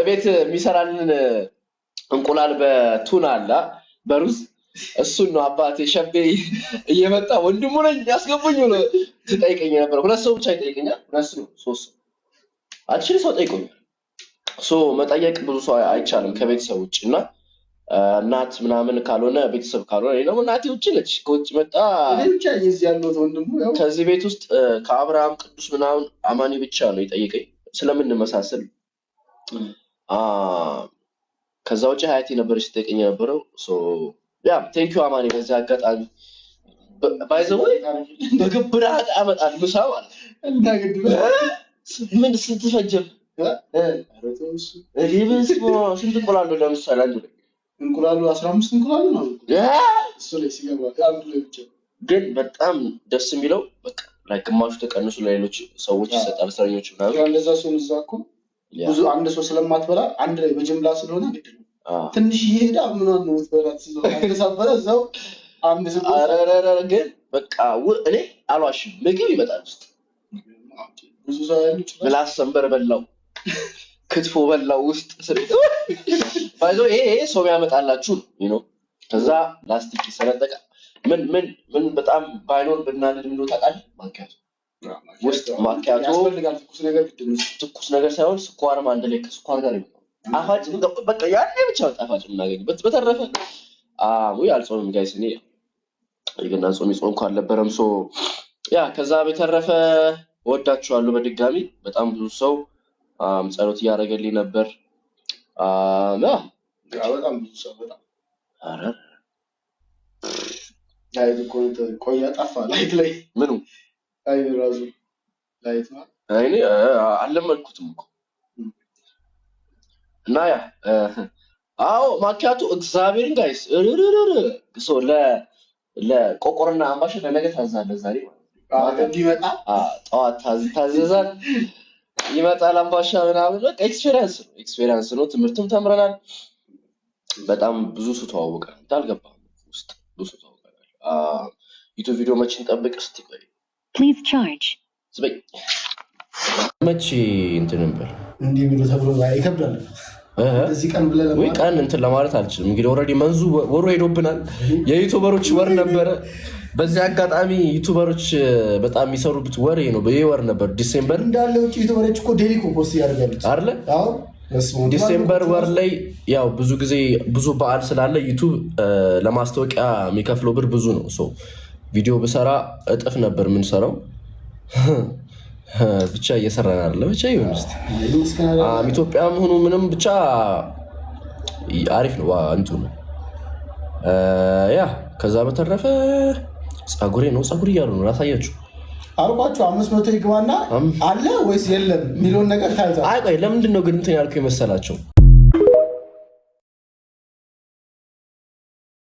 ቤት የሚሰራልን እንቁላል በቱና አለ በሩዝ እሱን ነው አባቴ ሸቤ እየመጣ ወንድሙ ነኝ ያስገቡኝ ብሎ ትጠይቀኝ ነበር። ሁለት ሰው ብቻ ይጠይቀኛል። ሁለት ሰው ሶስት አክቹሊ ሰው ጠይቆኛል። መጠየቅ ብዙ ሰው አይቻልም ከቤተሰብ ውጭና እናት ምናምን ካልሆነ ቤተሰብ ካልሆነ ነው እናቴ ውጭ ነች። ከውጭ መጣ ብቻ እዚህ ያለው ወንድሙ ያው ከዚህ ቤት ውስጥ ከአብርሃም ቅዱስ ምናምን አማኒ ብቻ ነው ይጠይቀኝ ስለምን መሳሰል ከዛ ውጭ ሀያቴ ነበረች ትጠይቀኝ ነበረው። ያ ቴንክ ዩ አማኒ በዚህ አጋጣሚ ባይዘው በግብራ አመጣል ምሳው አለ እንዳግድ ምን ስትፈጀም አረቶስ ሪብስ ስንት እንቁላል ነው ለምሳሌ አንዱ እንቁላሉ 15 እንቁላል ነው እሱ ላይ ሲገባ አንዱ ላይ ብቻ ግን በጣም ደስ የሚለው በቃ ላይክ ግማሹ ተቀንሱ ለሌሎች ሰዎች ይሰጣል እስረኞች ምናምን ያው እንደዛ ሰው እዛኮ ብዙ አንድ ሰው ስለማትበላ አንድ ላይ በጅምላ ስለሆነ ግድ ነው ትንሽ ይሄዳ ምናምን ነው ተበላት ተሰበረ እዛው አንድ ሰው አረረረ ግን በቃ እኔ አልዋሽም ምግብ ይመጣል ውስጥ ብዙ ሰው ያለው ምላስ ሰንበር በላው ክትፎ በላው ውስጥ ባይዘው ይሄ ሰው ያመጣላችሁ ነው ከዛ ላስቲክ ይሰነጠቃ ምን በጣም ባይኖር ብናደድ ምን ታውቃለህ ማኪያቶ ውስጥ ማኪያቶ ያስፈልጋል ትኩስ ነገር ሳይሆን ስኳርም አንድ ላይ ከስኳር ጋር ይመጣል ጣፋጭ በቃ ያኔ ብቻ ጣፋጭ እናገኝበት በተረፈ ወይ አልጾምም ጋይስ እኔ ይገና ጾም ካልነበረም ያ ከዛ በተረፈ ወዳችኋለሁ በድጋሚ በጣም ብዙ ሰው ጸሎት ያደረገልኝ ነበር በጣም ብዙ ሰው በጣም አረ ላይት ቆያ ጠፋ ላይት ላይ ምኑ ራሱ ላይት ነው አይኔ አለመልኩትም እኮ እና ያ አዎ ማኪያቱ እግዚአብሔርን ጋይስ ለቆቆርና አምባሽ ለነገ ታዛለ ዛሬ ማለት ቢመጣ ጠዋት ታዘዛል ይመጣል አምባሻ ምናምን በቃ ኤክስፒሪየንስ ነው ትምህርትም ተምረናል በጣም ብዙ ሰው ተዋወቀን እንዳልገባም ውስጥ ብዙ ሰው ተዋወቀን ዩቲዩብ ቪዲዮ መቼን ጠብቅ እስቲ ቆይ ፕሊዝ ቻርጅ ስበይ መቼ እንትን ነበር እንዲህ ብሎ ተብሎ ይከብዳል እዚህ ቀን ብለ ወይ ቀን እንትን ለማለት አልችልም እንግዲህ ኦሬዲ መንዙ ወሩ ሄዶብናል የዩቲዩበሮች ወር ነበር በዚህ አጋጣሚ ዩቲዩበሮች በጣም የሚሰሩበት ወር ነው በየወር ነበር ዲሴምበር እንዳለ ዩቲዩበሮች እኮ ዴሊ ፖስት ያደርጋሉ አይደል አዎ ዲሴምበር ወር ላይ ያው ብዙ ጊዜ ብዙ በዓል ስላለ ዩቲዩብ ለማስታወቂያ የሚከፍለው ብር ብዙ ነው ቪዲዮ በሰራ እጥፍ ነበር ምን ሰራው ብቻ እየሰራን አይደለ ብቻ ይሁን እስቲ ኢትዮጵያም ሆኖ ምንም ብቻ አሪፍ ነው አንቱ ነው ያ ከዛ በተረፈ ጸጉሬ እያሉ ነው ላሳያችሁ አልኳችሁ 500 ይግባና አለ ወይስ የለም ሚሊዮን ነገር ታይቷል አይ ቆይ ለምንድን ነው ግን እንትን ያልኩ የመሰላቸው